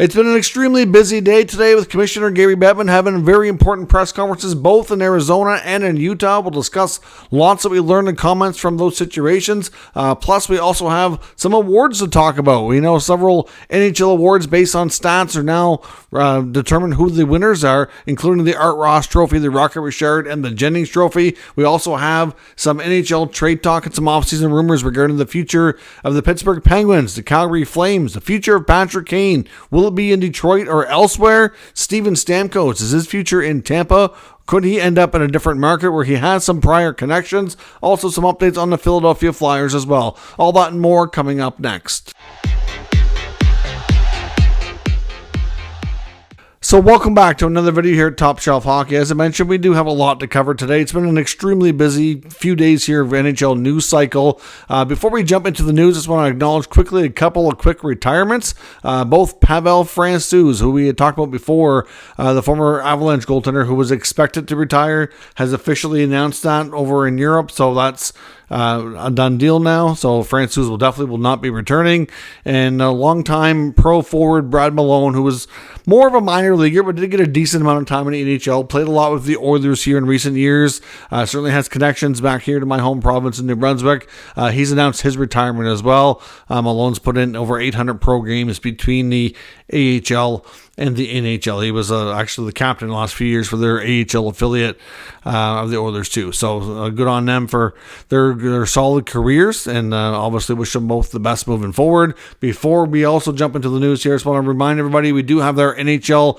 It's been an extremely busy day today with Commissioner Gary Bettman having very important press conferences both in Arizona and in Utah. We'll discuss lots that we learned and comments from those situations. Plus, we also have some awards to talk about. We know several NHL awards based on stats are now determined who the winners are, including the Art Ross Trophy, the Rocket Richard, and the Jennings Trophy. We also have some NHL trade talk and some offseason rumors regarding the future of the Pittsburgh Penguins, the Calgary Flames, the future of Patrick Kane. Will it be in Detroit or elsewhere? Steven Stamkos, is his future in Tampa? Could he end up in a different market where he has some prior connections? Also some updates on the Philadelphia Flyers as well. All that and more coming up next. So welcome back to another video here at Top Shelf Hockey. As I mentioned, we do have a lot to cover today. It's been an extremely busy few days here of NHL news cycle. Before we jump into the news, I just want to acknowledge quickly a couple of quick retirements. Both Pavel Francouz, who we had talked about before, the former Avalanche goaltender who was expected to retire, has officially announced that over in Europe. So that's a done deal now. So Francouz will not be returning. And a longtime pro forward Brad Malone, who was more of a minor leaguer, but did get a decent amount of time in the NHL, played a lot with the Oilers here in recent years, certainly has connections back here to my home province in New Brunswick. He's announced his retirement as well. Malone's put in over 800 pro games between the AHL and the NHL. He was actually the captain the last few years for their AHL affiliate of the Oilers too. So good on them for their solid careers, and obviously wish them both the best moving forward. Before we also jump into the news here, I just want to remind everybody we do have their NHL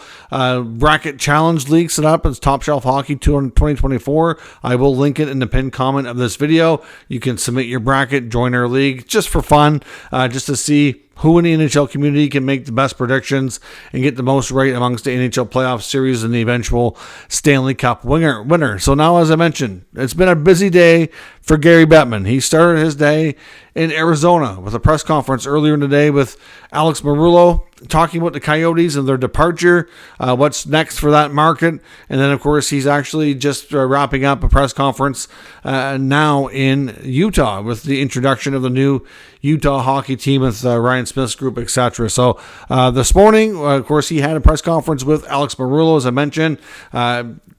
bracket challenge league set up. It's Top Shelf Hockey 2024. I will link it in the pinned comment of this video. You can submit your bracket, join our league just for fun, just to see who in the NHL community can make the best predictions and get the most right amongst the NHL playoff series and the eventual Stanley Cup winner. So now, as I mentioned, it's been a busy day for Gary Bettman. He started his day in Arizona with a press conference earlier in the day with Alex Merulo talking about the Coyotes and their departure, what's next for that market. And then, of course, he's actually just wrapping up a press conference now in Utah with the introduction of the new Utah hockey team with Ryan Smith's group, etc. So this morning, of course, he had a press conference with Alex Merulo, as I mentioned.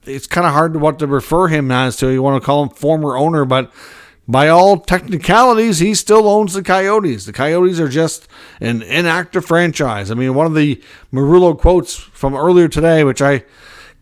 It's kind of hard to what to refer him as to. You want to call him former owner, but by all technicalities, he still owns the Coyotes. The Coyotes are just an inactive franchise. I mean, one of the Merulo quotes from earlier today, which I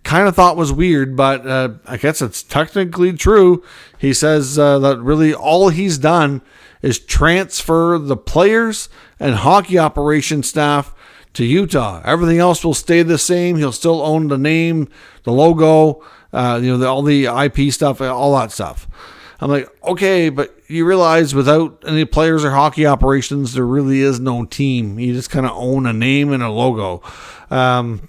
kind of thought was weird, but I guess it's technically true. He says that really all he's done is transfer the players and hockey operation staff to Utah. Everything else will stay the same. He'll still own the name, the logo, all the IP stuff, all that stuff. I'm like, okay, but you realize without any players or hockey operations, there really is no team. You just kind of own a name and a logo. And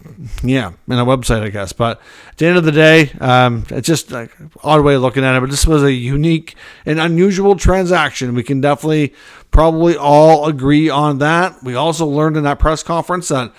a website, I guess. But at the end of the day, it's just like an odd way of looking at it. But this was a unique and unusual transaction. We can definitely probably all agree on that. We also learned in that press conference that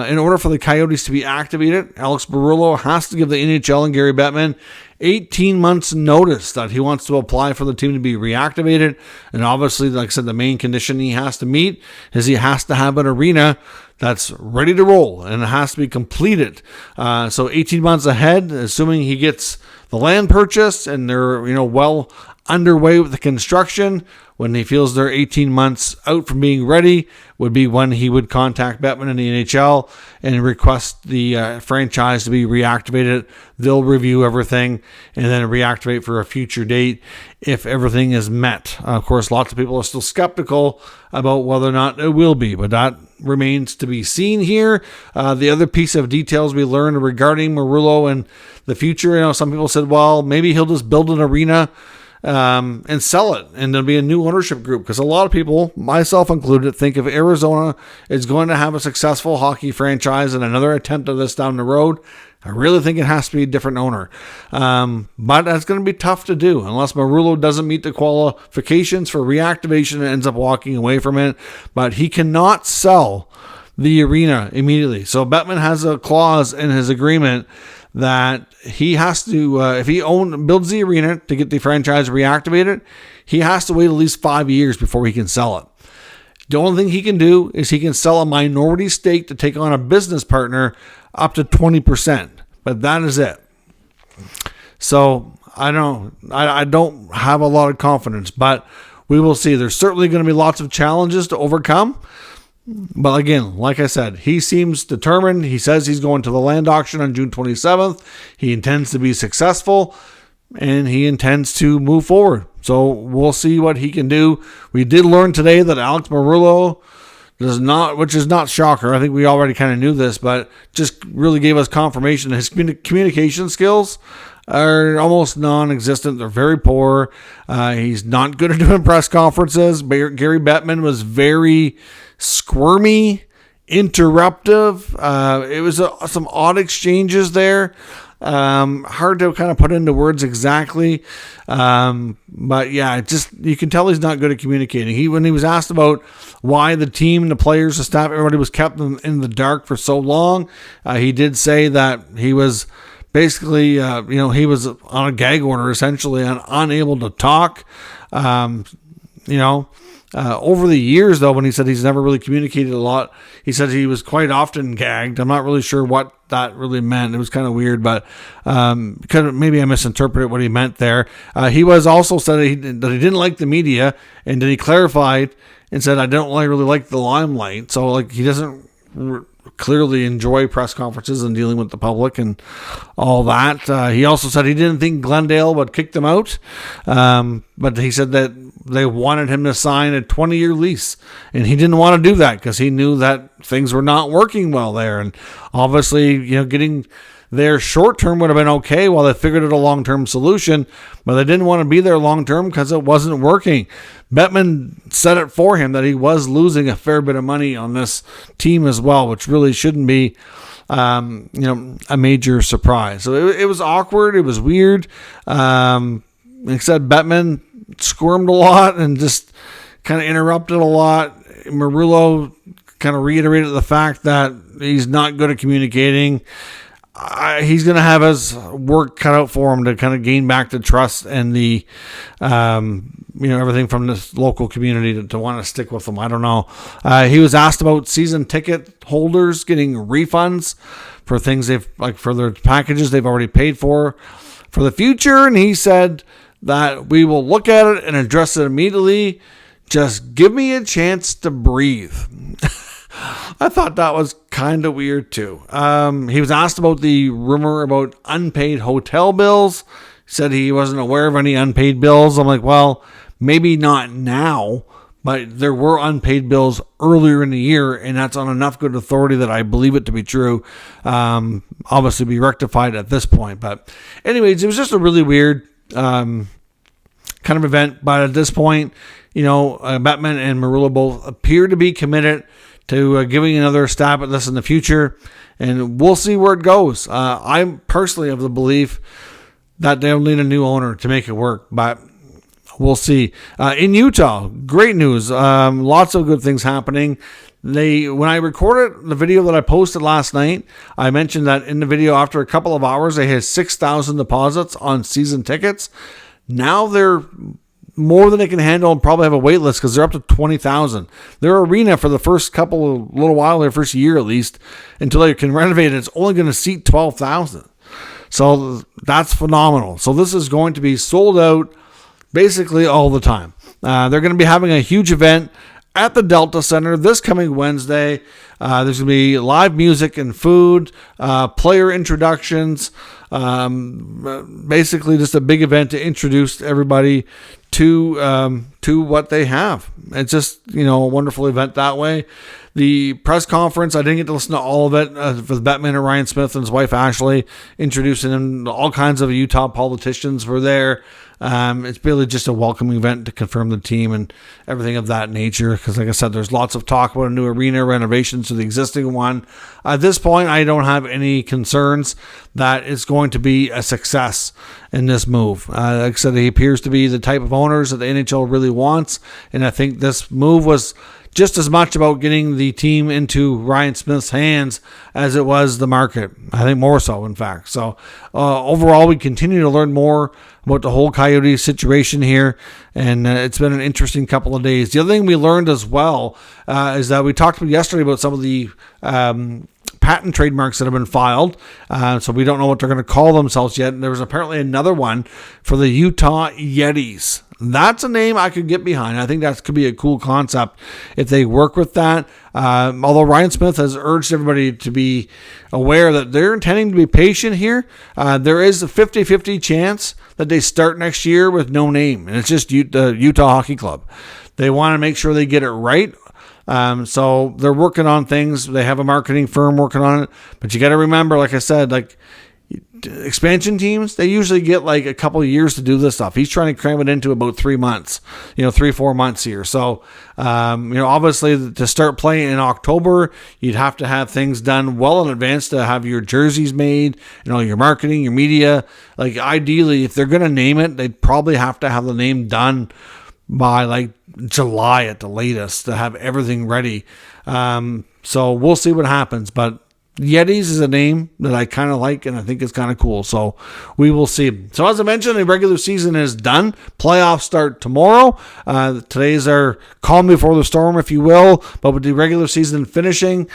in order for the Coyotes to be activated, Alex Merulo has to give the NHL and Gary Bettman 18 months notice that he wants to apply for the team to be reactivated. And obviously, like I said, the main condition he has to meet is he has to have an arena that's ready to roll and it has to be completed. So 18 months ahead, assuming he gets the land purchased and they're well underway with the construction, when he feels they're 18 months out from being ready, would be when he would contact Bettman in the NHL and request the franchise to be reactivated. They'll review everything and then reactivate for a future date if everything is met. Of course, lots of people are still skeptical about whether or not it will be, but that remains to be seen here. The other piece of details we learned regarding Merulo and the future, some people said, well, maybe he'll just build an arena and sell it, and there'll be a new ownership group, because a lot of people, myself included, think if Arizona is going to have a successful hockey franchise and another attempt of this down the road, I really think it has to be a different owner. But that's going to be tough to do unless Merulo doesn't meet the qualifications for reactivation and ends up walking away from it. But he cannot sell the arena immediately. So Bettman has a clause in his agreement that he has to, if he builds the arena to get the franchise reactivated, he has to wait at least 5 years before he can sell it. The only thing he can do is he can sell a minority stake to take on a business partner up to 20%. But that is it. So I don't have a lot of confidence, but we will see. There's certainly going to be lots of challenges to overcome. But again, like I said, he seems determined. He says he's going to the land auction on June 27th. He intends to be successful, and he intends to move forward. So we'll see what he can do. We did learn today that Alex Merulo does not, which is not shocker. I think we already kind of knew this, but just really gave us confirmation that his communication skills are almost non-existent. They're very poor. He's not good at doing press conferences. Gary Bettman was very squirmy, interruptive. It was some odd exchanges there. Hard to kind of put into words exactly. But yeah, you can tell he's not good at communicating. When he was asked about why the team, the players, the staff, everybody was kept in the dark for so long, he did say that he was basically, he was on a gag order essentially and unable to talk. Over the years, though, when he said he's never really communicated a lot, he said he was quite often gagged. I'm not really sure what that really meant. It was kind of weird, but maybe I misinterpreted what he meant there. He was also said that he didn't like the media, and then he clarified and said, I don't really like the limelight. So like he doesn't clearly enjoy press conferences and dealing with the public and all that. He also said he didn't think Glendale would kick them out, but he said that they wanted him to sign a 20-year lease, and he didn't want to do that because he knew that things were not working well there. And obviously, getting there short-term would have been okay while they figured out a long-term solution, but they didn't want to be there long-term because it wasn't working. Bettman said it for him that he was losing a fair bit of money on this team as well, which really shouldn't be a major surprise. So it was awkward. It was weird. Like I said, Bettman squirmed a lot and just kind of interrupted a lot. Merulo kind of reiterated the fact that he's not good at communicating. He's going to have his work cut out for him to kind of gain back the trust and the, everything from this local community to want to stick with him. I don't know. He was asked about season ticket holders getting refunds for things for their packages they've already paid for the future. And he said that we will look at it and address it immediately. Just give me a chance to breathe. I thought that was kind of weird too. He was asked about the rumor about unpaid hotel bills. He said he wasn't aware of any unpaid bills. I'm like, well, maybe not now, but there were unpaid bills earlier in the year, and that's on enough good authority that I believe it to be true. Obviously be rectified at this point. But anyways, it was just a really weird kind of event. But at this point, Bettman and Merulo both appear to be committed to giving another stab at this in the future, and we'll see where it goes. I'm personally of the belief that they'll need a new owner to make it work, but we'll see. In Utah, great news. Lots of good things happening. When I recorded the video that I posted last night, I mentioned that in the video, after a couple of hours, they had 6,000 deposits on season tickets. Now they're more than they can handle and probably have a wait list because they're up to 20,000. Their arena for the first little while, their first year at least, until they can renovate it, it's only going to seat 12,000. So that's phenomenal. So this is going to be sold out basically all the time. They're going to be having a huge event at the Delta Center this coming Wednesday. There's going to be live music and food, player introductions, basically just a big event to introduce everybody to what they have. It's just, a wonderful event that way. The press conference, I didn't get to listen to all of it with Bettman and Ryan Smith and his wife Ashley, introducing him. All kinds of Utah politicians were there. It's really just a welcoming event to confirm the team and everything of that nature. Because like I said, there's lots of talk about a new arena, renovations to the existing one. At this point, I don't have any concerns that it's going to be a success in this move. Like I said, he appears to be the type of owners that the NHL really wants. And I think this move was just as much about getting the team into Ryan Smith's hands as it was the market. I think more so, in fact. So overall, we continue to learn more about the whole Coyotes situation here, and it's been an interesting couple of days. The other thing we learned as well is that we talked yesterday about some of the patent trademarks that have been filed, so we don't know what they're going to call themselves yet. And there was apparently another one for the Utah Yetis. That's a name I could get behind. I think that could be a cool concept if they work with that. Although Ryan Smith has urged everybody to be aware that they're intending to be patient here. There is a 50-50 chance that they start next year with no name, and it's just the Utah Hockey Club. They want to make sure they get it right. So they're working on things. They have a marketing firm working on it. But you got to remember, like I said, like expansion teams, they usually get like a couple of years to do this stuff. He's trying to cram it into about 3 months, 3-4 months here. So, obviously to start playing in October, you'd have to have things done well in advance to have your jerseys made, your marketing, your media. Like ideally, if they're going to name it, they'd probably have to have the name done by like July at the latest to have everything ready. So we'll see what happens, but Yetis is a name that I kind of like, and I think it's kind of cool. So we will see. So as I mentioned, the regular season is done. Playoffs start tomorrow. Today's our calm before the storm, if you will. But with the regular season finishing,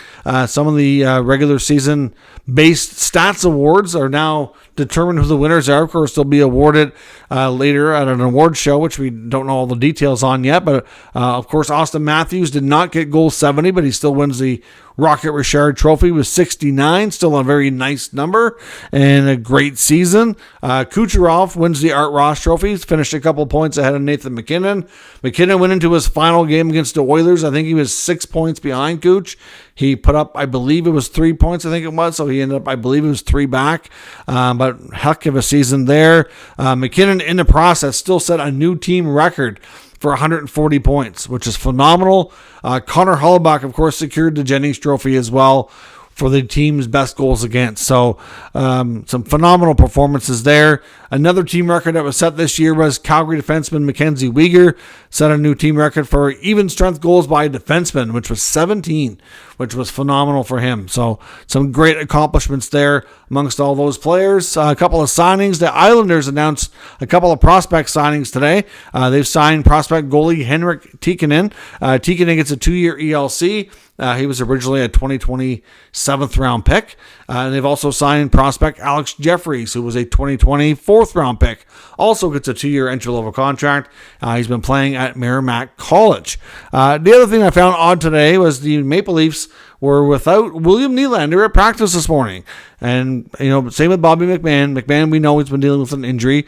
some of the regular season based stats awards are now determined who the winners are. Of course, they'll be awarded later at an award show, which we don't know all the details on yet. But of course, Austin Matthews did not get goal 70, but he still wins the Rocket Richard Trophy with 69. Still a very nice number and a great season. Kucherov wins the Art Ross Trophy. He's finished a couple points ahead of Nathan McKinnon. McKinnon went into his final game against the Oilers. I think he was 6 points behind Kuch. He put up, I believe it was 3 points, I think it was. So he ended up, I believe it was 3 back. But heck of a season there. McKinnon in the process still set a new team record for 140 points, which is phenomenal. Connor Hellebuyck, of course, secured the Jennings Trophy as well for the team's best goals against. So some phenomenal performances there. Another team record that was set this year was Calgary defenseman Mackenzie Weegar set a new team record for even strength goals by a defenseman, which was 17, which was phenomenal for him. So some great accomplishments there amongst all those players. A couple of signings. The Islanders announced a couple of prospect signings today. They've signed prospect goalie Henrik Tikkanen. Tikkanen gets a 2-year ELC. He was originally a 2020 7th round pick. And they've also signed prospect Alex Jeffries, who was a 2020 4th round pick. Also gets a 2-year entry-level contract. He's been playing at Merrimack College. The other thing I found odd today was the Maple Leafs were without William Nylander at practice this morning. And, same with Bobby McMahon. McMahon, we know he's been dealing with an injury.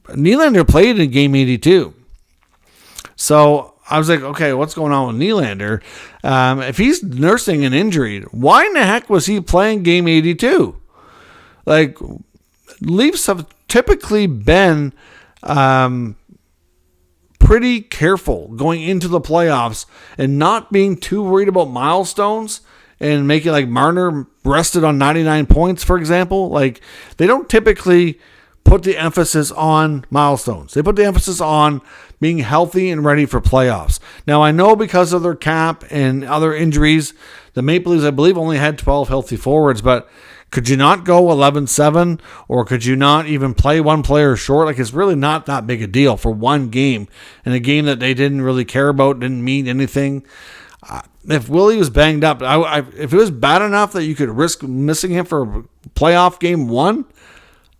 Nylander played in game 82. So I was like, okay, what's going on with Nylander? If he's nursing an injury, why in the heck was he playing game 82? Like, Leafs have typically been pretty careful going into the playoffs and not being too worried about milestones and making like Marner rested on 99 points, for example. Like, they don't typically put the emphasis on milestones. They put the emphasis on being healthy and ready for playoffs. Now, I know because of their cap and other injuries, the Maple Leafs, I believe, only had 12 healthy forwards, but could you not go 11-7, or could you not even play one player short? Like, it's really not that big a deal for one game, and a game that they didn't really care about, didn't mean anything. If Willie was banged up, if it was bad enough that you could risk missing him for playoff game 1,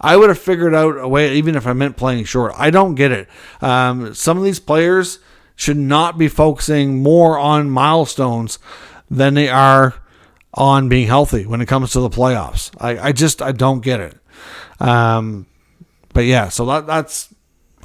I would have figured out a way, even if I meant playing short. I don't get it. Some of these players should not be focusing more on milestones than they are on being healthy when it comes to the playoffs. I don't get it. But yeah, so that's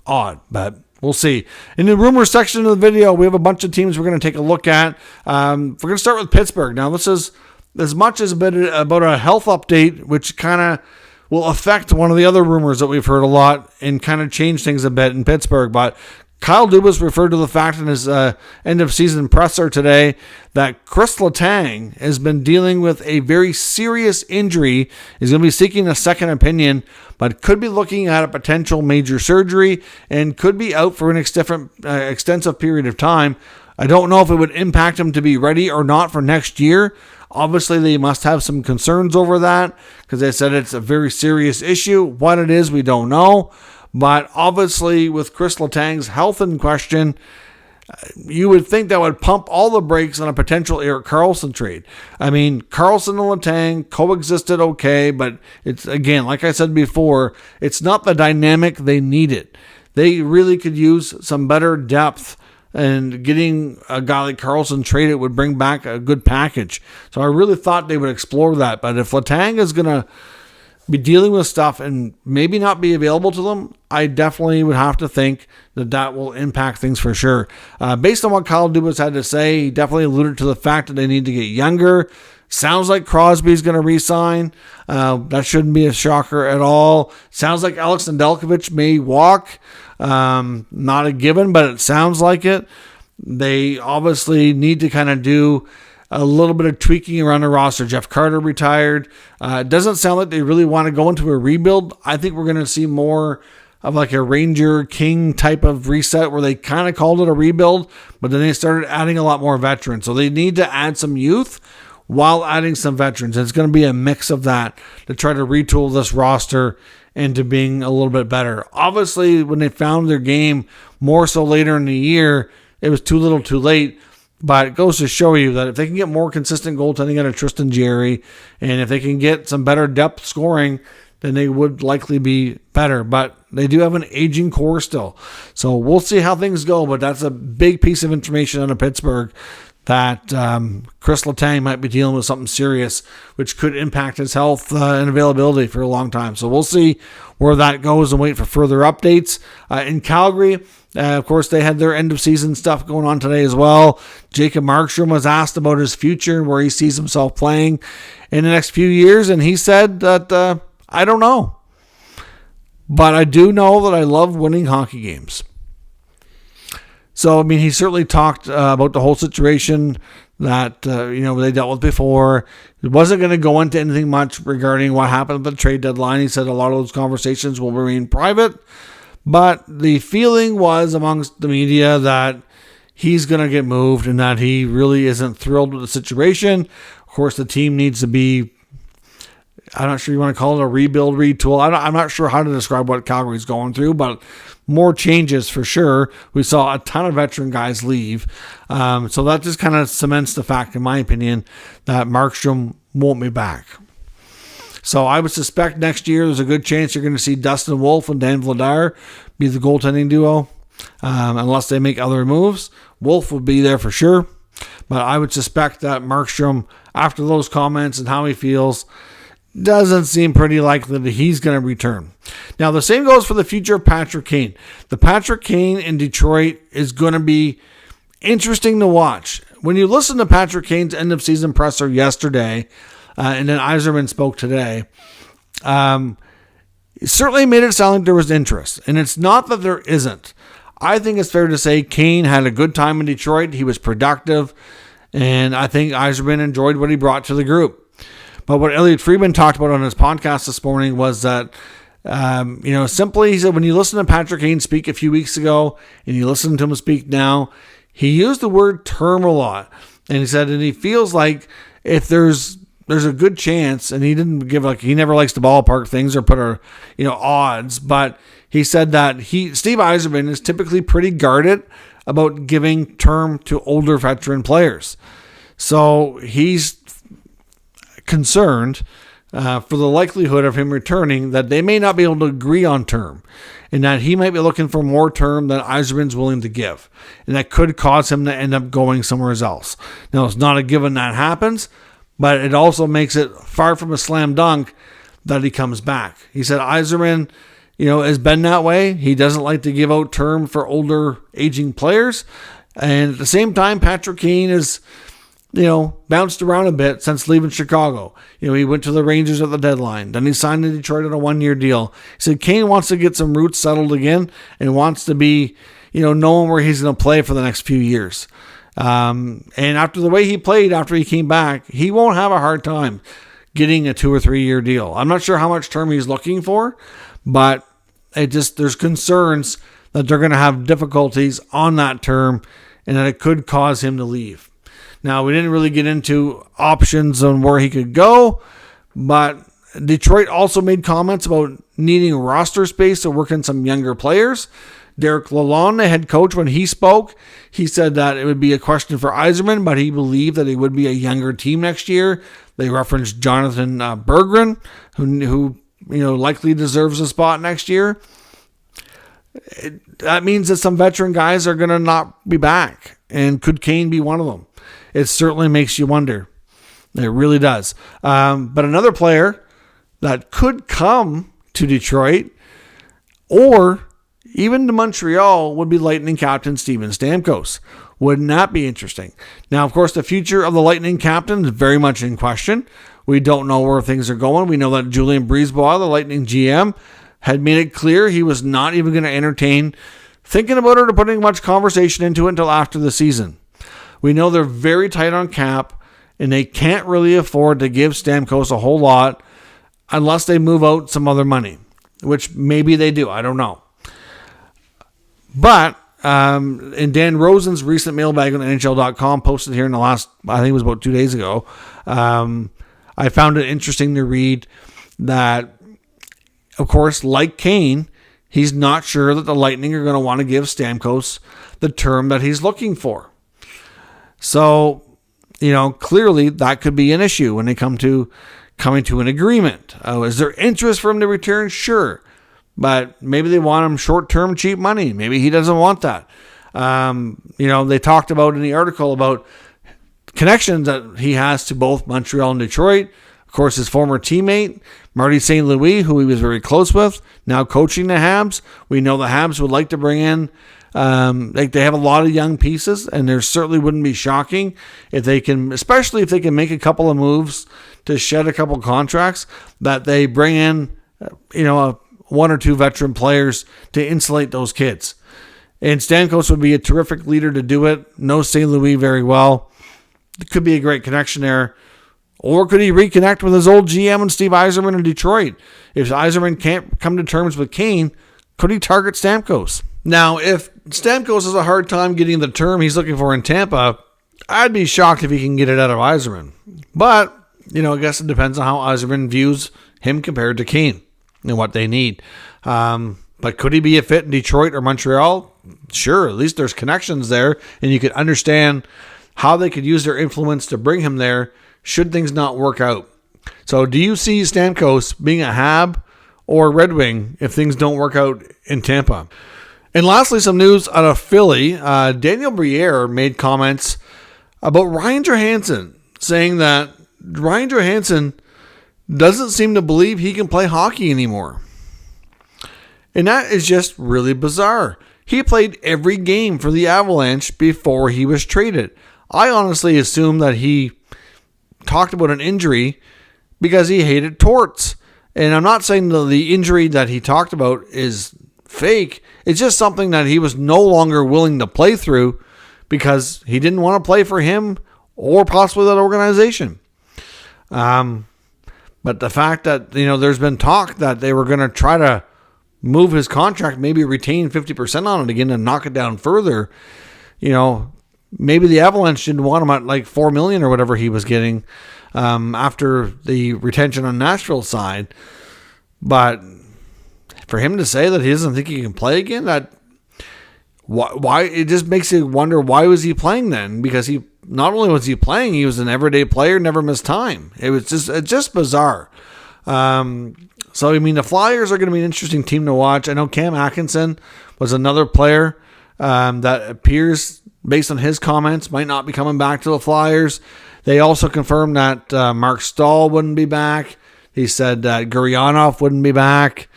odd, but we'll see. In the rumors section of the video, we have a bunch of teams we're going to take a look at. We're going to start with Pittsburgh. Now, this is as much as a bit about a health update, which kind of will affect one of the other rumors that we've heard a lot and kind of change things a bit in Pittsburgh. But Kyle Dubas referred to the fact in his end-of-season presser today that Chris Letang has been dealing with a very serious injury. He's going to be seeking a second opinion, but could be looking at a potential major surgery and could be out for an extensive period of time. I don't know if it would impact him to be ready or not for next year. Obviously, they must have some concerns over that because they said it's a very serious issue. What it is, we don't know. But obviously, with Chris Letang's health in question, you would think that would pump all the brakes on a potential Erik Karlsson trade. I mean, Karlsson and Letang coexisted okay, but it's, again, like I said before, it's not the dynamic they needed. They really could use some better depth, and getting a guy like Karlsson traded would bring back a good package. So I really thought they would explore that. But if Letang is going to be dealing with stuff and maybe not be available to them, I definitely would have to think that will impact things for sure. Based on what Kyle Dubas had to say, he definitely alluded to the fact that they need to get younger. Sounds like Crosby's going to re-sign. That shouldn't be a shocker at all. Sounds like Alex Nedeljkovic may walk. Not a given, but it sounds like it. They obviously need to kind of do a little bit of tweaking around the roster. Jeff Carter retired. It doesn't sound like they really want to go into a rebuild. I think we're going to see more of like a Ranger King type of reset where they kind of called it a rebuild, but then they started adding a lot more veterans. So they need to add some youth while adding some veterans. It's going to be a mix of that to try to retool this roster into being a little bit better. Obviously, when they found their game more so later in the year, it was too little too late. But it goes to show you that if they can get more consistent goaltending out of Tristan Jarry, and if they can get some better depth scoring, then they would likely be better. But they do have an aging core still. So we'll see how things go. But that's a big piece of information out of Pittsburgh, that Chris Letang might be dealing with something serious, which could impact his health and availability for a long time. So we'll see where that goes and wait for further updates. In Calgary, of course, they had their end of season stuff going on today as well. Jacob Markstrom was asked about his future, where he sees himself playing in the next few years, and he said that, I don't know. But I do know that I love winning hockey games. So, I mean, he certainly talked about the whole situation that, they dealt with before. He wasn't going to go into anything much regarding what happened at the trade deadline. He said a lot of those conversations will remain private. But the feeling was amongst the media that he's going to get moved and that he really isn't thrilled with the situation. Of course, the team needs to be, I'm not sure you want to call it a rebuild, retool. I'm not sure how to describe what Calgary's going through, but more changes for sure. We saw a ton of veteran guys leave. So that just kind of cements the fact, in my opinion, that Markstrom won't be back. So I would suspect next year there's a good chance you're going to see Dustin Wolf and Dan Vladar be the goaltending duo, unless they make other moves. Wolf will be there for sure. But I would suspect that Markstrom, after those comments and how he feels, doesn't seem pretty likely that he's going to return. Now, the same goes for the future of Patrick Kane. The Patrick Kane in Detroit is going to be interesting to watch. When you listen to Patrick Kane's end-of-season presser yesterday, and then Yzerman spoke today, it certainly made it sound like there was interest. And it's not that there isn't. I think it's fair to say Kane had a good time in Detroit. He was productive. And I think Yzerman enjoyed what he brought to the group. But what Elliot Friedman talked about on his podcast this morning was that, simply, he said, when you listen to Patrick Kane speak a few weeks ago and you listen to him speak now, he used the word term a lot. And he said, and he feels like if there's a good chance, and he didn't give, he never likes to ballpark things or put odds, but he said that Steve Yzerman is typically pretty guarded about giving term to older veteran players. So he's concerned for the likelihood of him returning, that they may not be able to agree on term, and that he might be looking for more term than Yzerman's willing to give, and that could cause him to end up going somewhere else. Now, it's not a given that happens, but it also makes it far from a slam dunk that he comes back. He said Yzerman, has been that way. He doesn't like to give out term for older, aging players, and at the same time, Patrick Kane is bounced around a bit since leaving Chicago. He went to the Rangers at the deadline. Then he signed in Detroit on a 1-year deal. He said Kane wants to get some roots settled again and wants to be, knowing where he's going to play for the next few years. And after the way he played after he came back, he won't have a hard time getting a 2 or 3 year deal. I'm not sure how much term he's looking for, but there's concerns that they're going to have difficulties on that term and that it could cause him to leave. Now, we didn't really get into options on where he could go, but Detroit also made comments about needing roster space to work in some younger players. Derek Lalonde, the head coach, when he spoke, he said that it would be a question for Yzerman, but he believed that it would be a younger team next year. They referenced Jonathan Berggren, who likely deserves a spot next year. That means that some veteran guys are going to not be back, and could Kane be one of them? It certainly makes you wonder. It really does. But another player that could come to Detroit or even to Montreal would be Lightning captain Steven Stamkos. Wouldn't that be interesting? Now, of course, the future of the Lightning captain is very much in question. We don't know where things are going. We know that Julien Brisebois, the Lightning GM, had made it clear he was not even going to entertain thinking about it or putting much conversation into it until after the season. We know they're very tight on cap, and they can't really afford to give Stamkos a whole lot unless they move out some other money, which maybe they do. I don't know. But in Dan Rosen's recent mailbag on NHL.com, posted here in the last, I think it was about 2 days ago, I found it interesting to read that, of course, like Kane, he's not sure that the Lightning are going to want to give Stamkos the term that he's looking for. So, clearly that could be an issue when they come to coming to an agreement. Is there interest for him to return? Sure. But maybe they want him short-term, cheap money. Maybe he doesn't want that. They talked about in the article about connections that he has to both Montreal and Detroit. Of course, his former teammate, Marty St. Louis, who he was very close with, now coaching the Habs. We know the Habs would like to bring in, they have a lot of young pieces, and there certainly wouldn't be shocking if they can, especially if they can make a couple of moves to shed a couple contracts, that they bring in, one or two veteran players to insulate those kids. And Stamkos would be a terrific leader to do it. Knows St. Louis very well. It could be a great connection there. Or could he reconnect with his old GM and Steve Yzerman in Detroit? If Yzerman can't come to terms with Kane, could he target Stamkos? Now, if Stamkos has a hard time getting the term he's looking for in Tampa, I'd be shocked if he can get it out of Yzerman. But, I guess it depends on how Yzerman views him compared to Kane and what they need. But could he be a fit in Detroit or Montreal? Sure, at least there's connections there, and you could understand how they could use their influence to bring him there should things not work out. So do you see Stamkos being a Hab or Red Wing if things don't work out in Tampa? And lastly, some news out of Philly. Daniel Briere made comments about Ryan Johansson, saying that Ryan Johansson doesn't seem to believe he can play hockey anymore. And that is just really bizarre. He played every game for the Avalanche before he was traded. I honestly assumed that he talked about an injury because he hated torts. And I'm not saying the injury that he talked about is fake. It's just something that he was no longer willing to play through because he didn't want to play for him or possibly that organization. But the fact that, there's been talk that they were going to try to move his contract, maybe retain 50% on it again and knock it down further, maybe the Avalanche didn't want him at like $4 million or whatever he was getting after the retention on Nashville's side. But for him to say that he doesn't think he can play again, why it just makes you wonder, why was he playing then? Because he not only was he playing, he was an everyday player, never missed time. It's just bizarre. So the Flyers are going to be an interesting team to watch. I know Cam Atkinson was another player that appears, based on his comments, might not be coming back to the Flyers. They also confirmed that Mark Stahl wouldn't be back. He said that Guryanov wouldn't be back.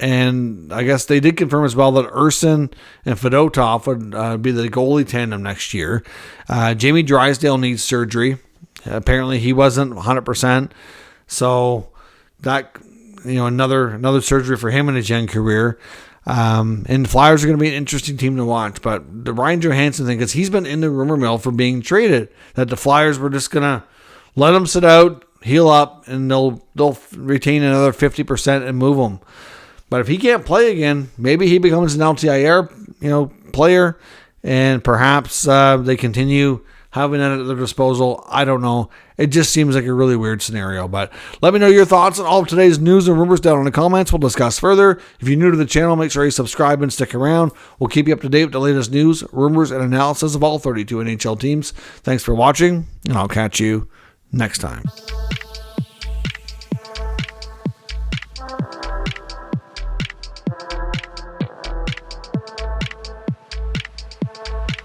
And I guess they did confirm as well that Urson and Fedotov would be the goalie tandem next year. Jamie Drysdale needs surgery. Apparently he wasn't 100%. So that, another surgery for him in his young career. And the Flyers are going to be an interesting team to watch. But the Ryan Johansson thing, because he's been in the rumor mill for being traded, that the Flyers were just going to let him sit out, heal up, and they'll retain another 50% and move him. But if he can't play again, maybe he becomes an LTIR, player, and perhaps they continue having that at their disposal. I don't know. It just seems like a really weird scenario. But let me know your thoughts on all of today's news and rumors down in the comments. We'll discuss further. If you're new to the channel, make sure you subscribe and stick around. We'll keep you up to date with the latest news, rumors, and analysis of all 32 NHL teams. Thanks for watching, and I'll catch you next time.